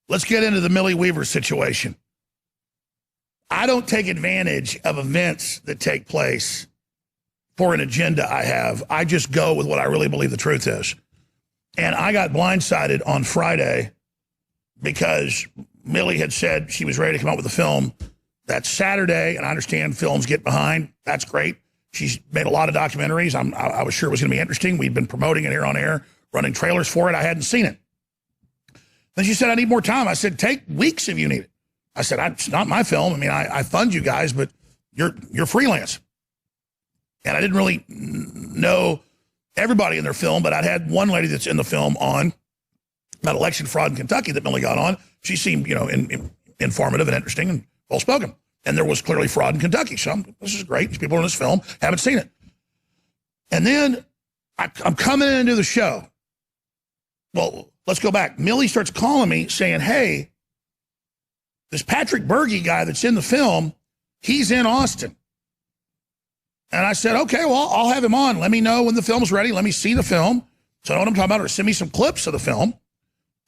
Let's get into the Millie Weaver situation. I don't take advantage of events that take place for an agenda I have. I just go with what I really believe the truth is. And I got blindsided on Friday because Millie had said she was ready to come out with a film that Saturday, and I understand films get behind. That's great. She's made a lot of documentaries. I was sure it was going to be interesting. We'd been promoting it here on air, running trailers for it. I hadn't seen it. Then she said, I need more time. I said, take weeks if you need it. I said, it's not my film. I mean, I fund you guys, but you're freelance. And I didn't really know everybody in their film, but I'd had one lady that's in the film on about election fraud in Kentucky that Millie got on. She seemed, informative and interesting and well-spoken. And there was clearly fraud in Kentucky. So this is great. These people in this film haven't seen it. And then I'm coming into the show. Well, let's go back. Millie starts calling me saying, hey, this Patrick Berge guy that's in the film, he's in Austin. And I said, okay, well, I'll have him on. Let me know when the film's ready. Let me see the film. So I know what I'm talking about, or send me some clips of the film.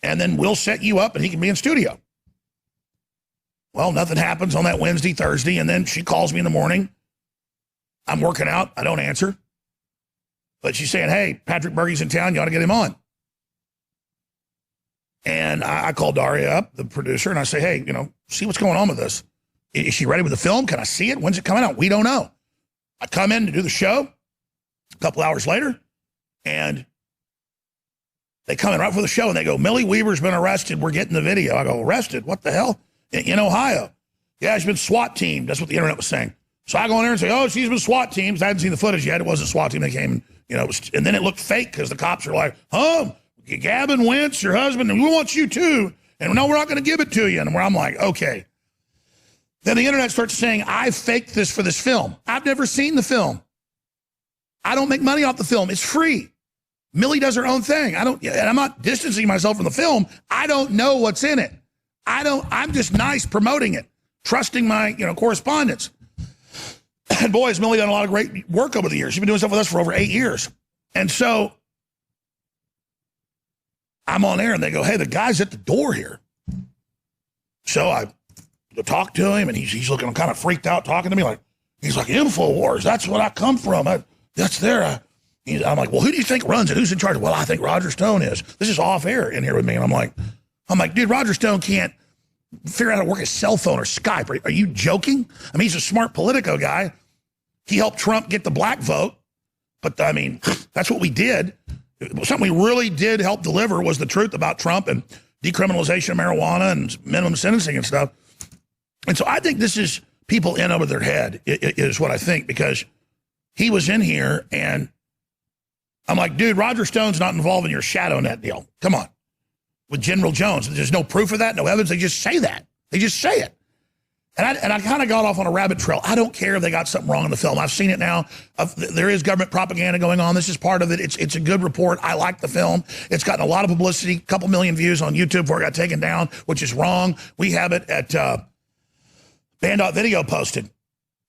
And then we'll set you up and he can be in studio. Well, nothing happens on that Wednesday, Thursday. And then she calls me in the morning. I'm working out. I don't answer. But she's saying, hey, Patrick Berge's in town. You ought to get him on. And I called Daria up, the producer, and I say, hey, see what's going on with this. Is she ready with the film? Can I see it? When's it coming out? We don't know. I come in to do the show a couple hours later, and they come in right before the show, and they go, Millie Weaver's been arrested. We're getting the video. I go, arrested? What the hell? In Ohio. Yeah, she's been SWAT teamed. That's what the internet was saying. So I go in there and say, oh, she's been SWAT teamed. I hadn't seen the footage yet. It wasn't SWAT team. They came, and then it looked fake because the cops are like, Gavin Wentz, your husband, and we want you too. And no, we're not going to give it to you. And I'm like, okay. Then the internet starts saying, I faked this for this film. I've never seen the film. I don't make money off the film. It's free. Millie does her own thing. And I'm not distancing myself from the film. I don't know what's in it. I'm just nice promoting it, trusting my, correspondence. And boy, has Millie done a lot of great work over the years. She's been doing stuff with us for over 8 years. And so I'm on air and they go, hey, the guy's at the door here. So I talk to him and he's looking kind of freaked out talking to me he's like, InfoWars, that's what I come from. That's there. I'm like, well, who do you think runs it? Who's in charge? Well, I think Roger Stone is. This is off air in here with me. And I'm like, dude, Roger Stone can't figure out how to work his cell phone or Skype. Are you joking? I mean, he's a smart Politico guy. He helped Trump get the black vote. But I mean, that's what we did. Something we really did help deliver was the truth about Trump and decriminalization of marijuana and minimum sentencing and stuff. And so I think this is people in over their head, is what I think, because he was in here and I'm like, dude, Roger Stone's not involved in your shadow net deal. Come on. With General Jones. There's no proof of that, no evidence. They just say that. They just say it. And I kind of got off on a rabbit trail. I don't care if they got something wrong in the film. I've seen it now. There is government propaganda going on. This is part of it. It's a good report. I like the film. It's gotten a lot of publicity, a couple million views on YouTube before it got taken down, which is wrong. We have it at Band.video posted.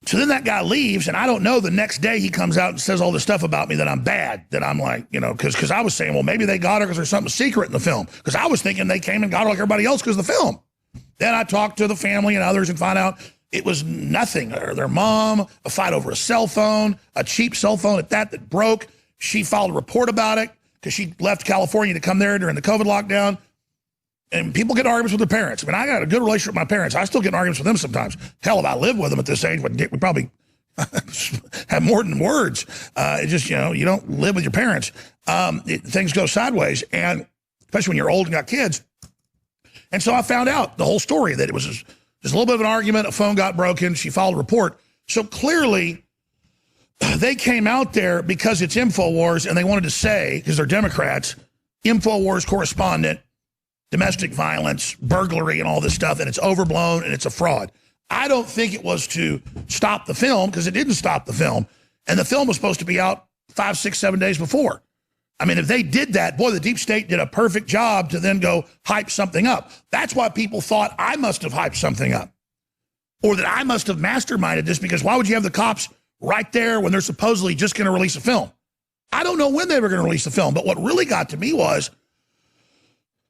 So then that guy leaves, and I don't know, the next day he comes out and says all this stuff about me that I'm bad, that I'm like, because I was saying, well, maybe they got her because there's something secret in the film. Because I was thinking they came and got her like everybody else because of the film. Then I talked to the family and others and found out it was nothing. Their mom, a fight over a cell phone, a cheap cell phone at that broke. She filed a report about it because she left California to come there during the COVID lockdown. And people get in arguments with their parents. I mean, I got a good relationship with my parents. I still get in arguments with them sometimes. Hell, if I lived with them at this age, we probably have more than words. It's just, you don't live with your parents. Things go sideways, and especially when you're old and got kids. And so I found out the whole story, that it was just a little bit of an argument. A phone got broken. She filed a report. So clearly they came out there because it's InfoWars, and they wanted to say, because they're Democrats, InfoWars correspondent, domestic violence, burglary, and all this stuff, and it's overblown and it's a fraud. I don't think it was to stop the film, because it didn't stop the film. And the film was supposed to be out 5, 6, 7 days before. I mean, if they did that, boy, the deep state did a perfect job to then go hype something up. That's why people thought I must have hyped something up, or that I must have masterminded this, because why would you have the cops right there when they're supposedly just going to release a film? I don't know when they were going to release the film, but what really got to me was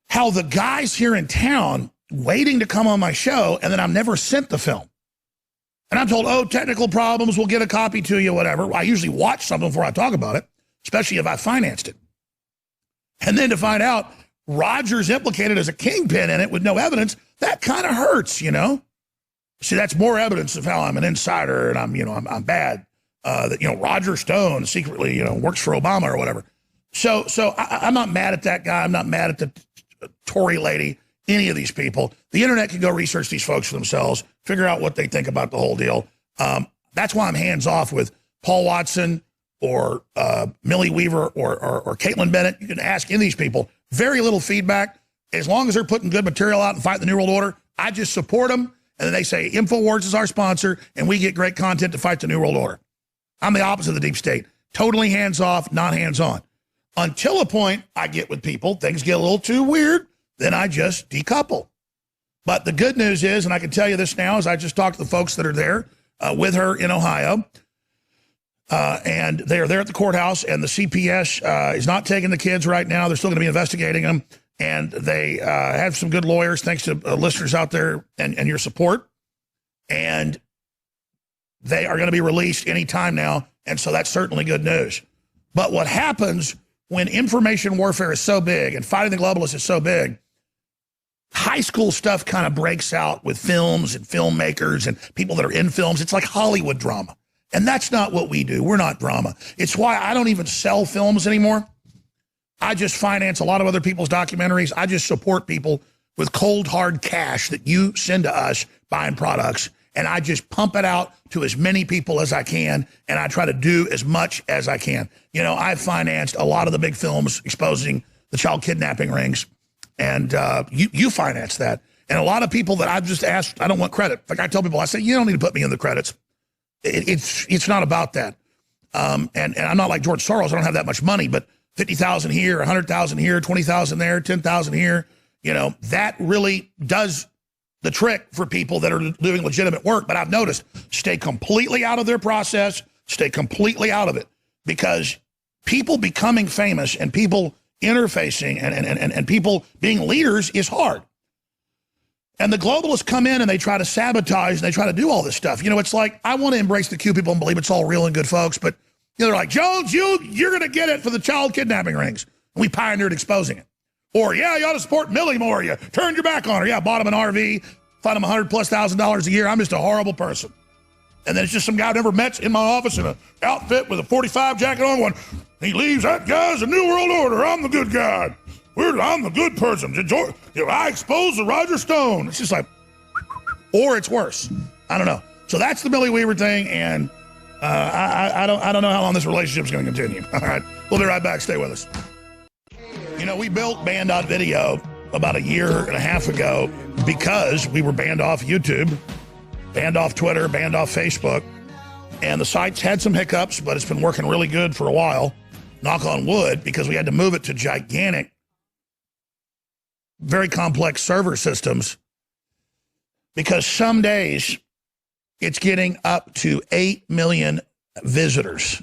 how the guys here in town waiting to come on my show, and then I'm never sent the film. And I'm told, oh, technical problems, we'll get a copy to you, whatever. I usually watch something before I talk about it, especially if I financed it. And then to find out Roger's implicated as a kingpin in it with no evidence, that kind of hurts, you know? See, that's more evidence of how I'm an insider and I'm bad. That, Roger Stone secretly, works for Obama or whatever. So I'm not mad at that guy. I'm not mad at the Tory lady, any of these people. The internet can go research these folks for themselves, figure out what they think about the whole deal. That's why I'm hands off with Paul Watson or Millie Weaver or Caitlin Bennett. You can ask any of these people. Very little feedback. As long as they're putting good material out and fighting the New World Order, I just support them. And then they say, InfoWars is our sponsor, and we get great content to fight the New World Order. I'm the opposite of the deep state. Totally hands off, not hands on. Until a point I get with people, things get a little too weird, then I just decouple. But the good news is, and I can tell you this now, as I just talked to the folks that are there with her in Ohio, and they are there at the courthouse, and the CPS is not taking the kids right now. They're still going to be investigating them. And they have some good lawyers, thanks to listeners out there and your support. And they are going to be released anytime now. And so that's certainly good news. But what happens when information warfare is so big and fighting the globalists is so big, high school stuff kind of breaks out with films and filmmakers and people that are in films. It's like Hollywood drama. And that's not what we do. We're not drama. It's why I don't even sell films anymore. I just finance a lot of other people's documentaries. I just support people with cold, hard cash that you send to us buying products. And I just pump it out to as many people as I can. And I try to do as much as I can. I've financed a lot of the big films exposing the child kidnapping rings. And you finance that. And a lot of people that I've just asked, I don't want credit. Like I tell people, I say, you don't need to put me in the credits. It's not about that. And I'm not like George Soros. I don't have that much money, but 50,000 here, 100,000 here, 20,000 there, 10,000 here. That really does the trick for people that are doing legitimate work. But I've noticed, stay completely out of their process, stay completely out of it, because people becoming famous and people interfacing and people being leaders is hard. And the globalists come in and they try to sabotage and they try to do all this stuff. It's like, I want to embrace the Q people and believe it's all real and good folks, but they're like, Jones, you're going to get it for the child kidnapping rings. And we pioneered exposing it. Or, yeah, you ought to support Millie more. You turned your back on her. Yeah, bought him an RV, fund him $100,000+ a year. I'm just a horrible person. And then it's just some guy I never met in my office in an outfit with a 45 jacket on going, he leaves, that guy's a New World Order. I'm the good guy. I'm the good person. I exposed the Roger Stone. It's just like, or it's worse. I don't know. So that's the Millie Weaver thing, and I don't know how long this relationship is going to continue. All right, we'll be right back. Stay with us. We built Banned.Video about a year and a half ago because we were banned off YouTube, banned off Twitter, banned off Facebook, and the site's had some hiccups, but it's been working really good for a while. Knock on wood, because we had to move it to gigantic, very complex server systems, because some days it's getting up to 8 million visitors,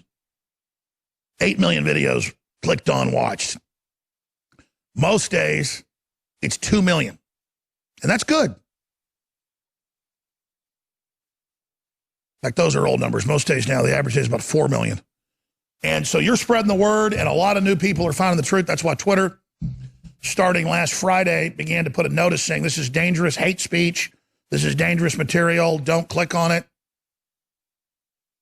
8 million videos clicked on, watched. Most days it's 2 million, and that's good. In fact, those are old numbers. Most days now, the average day is about 4 million. And so you're spreading the word, and a lot of new people are finding the truth. That's why Twitter, starting last Friday, began to put a notice saying this is dangerous hate speech. This is dangerous material. Don't click on it.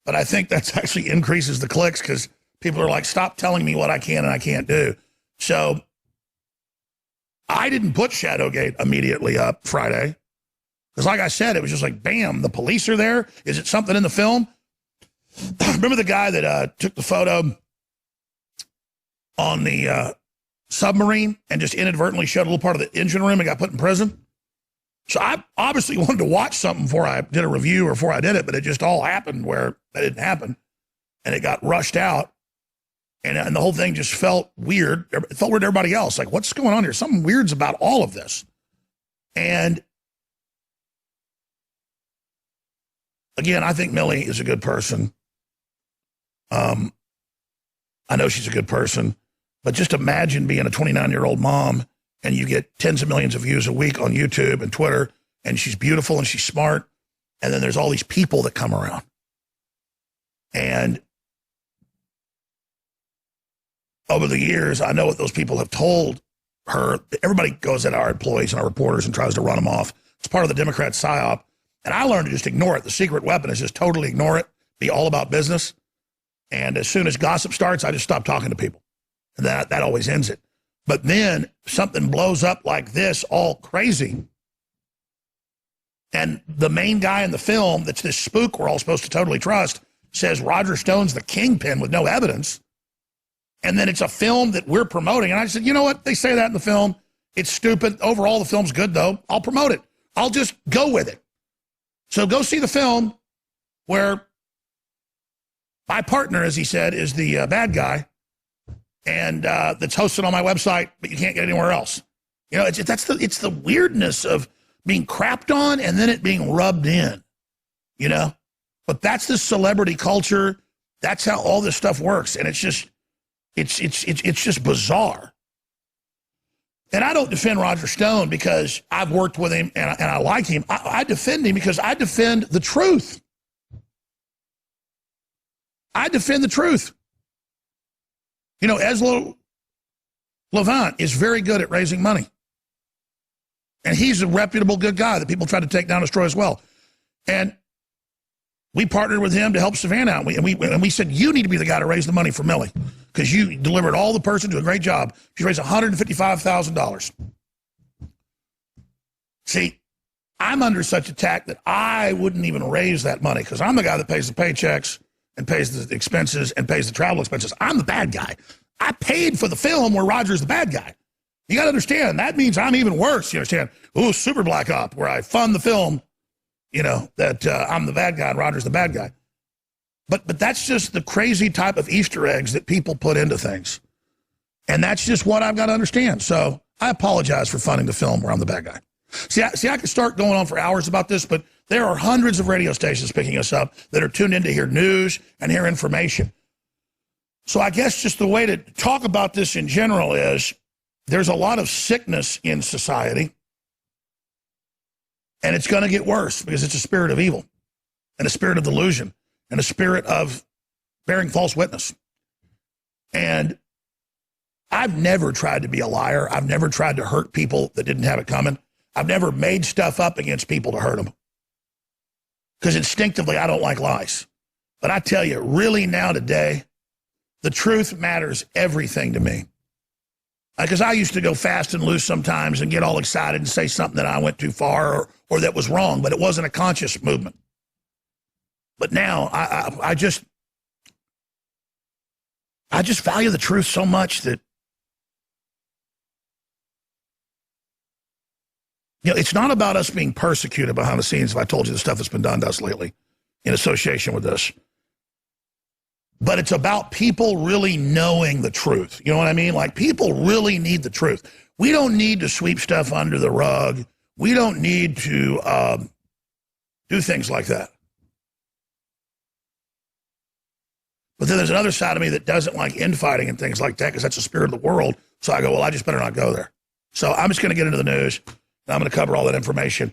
But I think that's actually increases the clicks because people are like, stop telling me what I can and I can't do. So I didn't put Shadowgate immediately up Friday because, like I said, it was just like, bam, the police are there. Is it something in the film? Remember the guy that took the photo on the submarine and just inadvertently showed a little part of the engine room and got put in prison? So I obviously wanted to watch something before I did a review or before I did it, but it just all happened where that didn't happen. And it got rushed out. And the whole thing just felt weird. It felt weird to everybody else. Like, what's going on here? Something weird's about all of this. And again, I think Millie is a good person. I know she's a good person. But just imagine being a 29-year-old mom and you get tens of millions of views a week on YouTube and Twitter, and she's beautiful and she's smart, and then there's all these people that come around. And over the years, I know what those people have told her. Everybody goes at our employees and our reporters and tries to run them off. It's part of the Democrat psyop. And I learned to just ignore it. The secret weapon is just totally ignore it, be all about business. And as soon as gossip starts, I just stop talking to people. And that always ends it. But then something blows up like this, all crazy. And the main guy in the film, that's this spook we're all supposed to totally trust, says Roger Stone's the kingpin with no evidence. And then it's a film that we're promoting. And I said, you know what? They say that in the film. It's stupid. Overall, the film's good, though. I'll promote it. I'll just go with it. So go see the film where my partner, as he said, is the bad guy, and that's hosted on my website, but you can't get anywhere else. You know, it's the weirdness of being crapped on and then it being rubbed in, you know? But that's the celebrity culture. That's how all this stuff works. And it's just bizarre. And I don't defend Roger Stone because I've worked with him and I like him. I defend him because I defend the truth. I defend the truth. You know, Eslo Levant is very good at raising money. And he's a reputable, good guy that people try to take down and destroy as well. And we partnered with him to help Savannah out. And we said, you need to be the guy to raise the money for Millie, because you delivered all the person, do a great job. She raised $155,000. See, I'm under such attack that I wouldn't even raise that money, because I'm the guy that pays the paychecks and pays the expenses and pays the travel expenses. I'm the bad guy. I paid for the film where Roger's the bad guy. You got to understand, that means I'm even worse. You understand? Ooh, super black op, where I fund the film, you know, that I'm the bad guy and Roger's the bad guy. But that's just the crazy type of Easter eggs that people put into things. And that's just what I've got to understand. So I apologize for funding the film where I'm the bad guy. See, I could start going on for hours about this, but there are hundreds of radio stations picking us up that are tuned in to hear news and hear information. So I guess just the way to talk about this in general is there's a lot of sickness in society, and it's going to get worse because it's a spirit of evil and a spirit of delusion and a spirit of bearing false witness. And I've never tried to be a liar. I've never tried to hurt people that didn't have it coming. I've never made stuff up against people to hurt them, because instinctively I don't like lies. But I tell you, really now today, the truth matters everything to me. Because I used to go fast and loose sometimes and get all excited and say something that I went too far or that was wrong, but it wasn't a conscious movement. But now I just value the truth so much that, you know, it's not about us being persecuted behind the scenes, if I told you the stuff that's been done to us lately in association with this. But it's about people really knowing the truth. You know what I mean? Like, people really need the truth. We don't need to sweep stuff under the rug. We don't need to do things like that. But then there's another side of me that doesn't like infighting and things like that, because that's the spirit of the world. So I go, well, I just better not go there. So I'm just going to get into the news. I'm going to cover all that information.